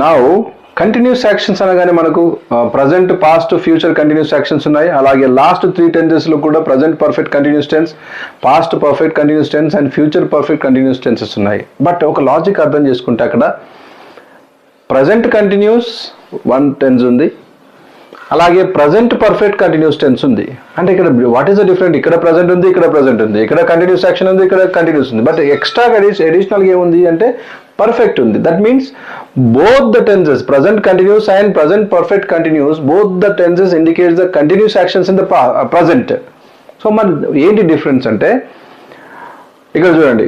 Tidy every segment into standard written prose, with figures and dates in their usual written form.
Now continuous actions అనగానే మనకు present, past, future continuous actions ఉన్నాయి. అలాగే లాస్ట్ 3 టెన్సెస్లో కూడా present perfect continuous tense, past perfect continuous tense and future perfect continuous tenses ఉన్నాయి. But ఒక లాజిక్ అర్థం చేసుకుంటే అక్కడ ప్రజెంట్ కంటిన్యూస్ 1 టెన్స్ ఉంది, అలాగే ప్రజెంట్ పర్ఫెక్ట్ కంటిన్యూస్ టెన్స్ ఉంది. అంటే ఇక్కడ వాట్ ఈస్ ద డిఫరెంట్? ఇక్కడ ప్రజెంట్ ఉంది, ఇక్కడ ప్రజెంట్ ఉంది, ఇక్కడ కంటిన్యూస్ యాక్షన్ ఉంది, ఇక్కడ కంటిన్యూస్ ఉంది. బట్ ఎక్స్ట్రా అడిషనల్గా ఏముంది అంటే పర్ఫెక్ట్ ఉంది. That means both the tenses, present continuous and present perfect continuous, both the tenses indicates the continuous actions in the present. So మరి ఏంటి డిఫరెన్స్ అంటే ఇక్కడ చూడండి,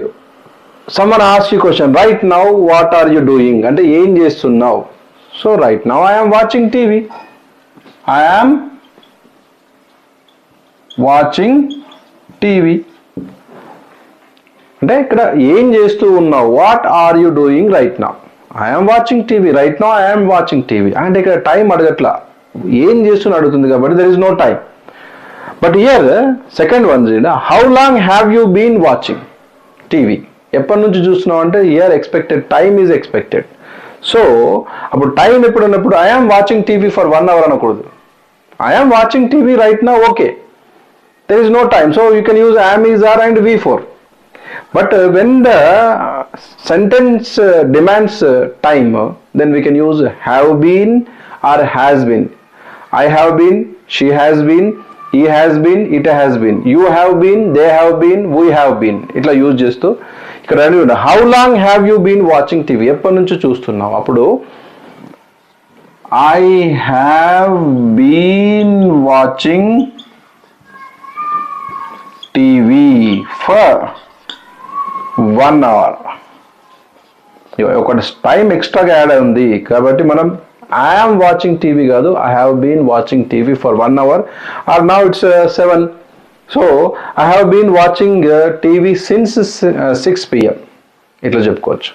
someone asks you question, right now what are you doing అంటే ఏం చేస్తున్నావు? So right now I am watching TV. I am watching TV. అంటే ఇక్కడ ఏం చేస్తూ ఉన్నావు? What are you doing right now? I am watching TV. Right now I am watching TV. అంటే ఇక్కడ టైం అడగట్లా, ఏం చేస్తున్నా అడుగుతుంది కాబట్టి there is no time. But here second one is how long have you been watching TV? ఎప్పటి నుంచి చూస్తున్నావు అంటే here expected time is expected. So అప్పుడు టైం ఎప్పుడు అన్నప్పుడు I am watching TV for 1 hour అనకూడదు. I am watching TV right now. Okay, there is no time, so you can use am, is, are and V4. But when the sentence demands time, then we can use have been or has been. I have been, she has been, he has been, it has been, you have been, they have been, we have been. ఇట్లా use చేస్తూ ఇక్కడ how long have you been watching TV? ఎప్పటి నుంచి చూస్తున్నావు? అప్పుడు I have been watching TV for 1 hour. ఒక time ఎక్స్ట్రాగా add ఉంది కాబట్టి మనం ఐఎమ్ వాచింగ్ టీవీ కాదు, I have been watching TV for 1 hour or now it's 7. So I have been watching TV since 6 PM ఇట్లా చెప్పుకోవచ్చు.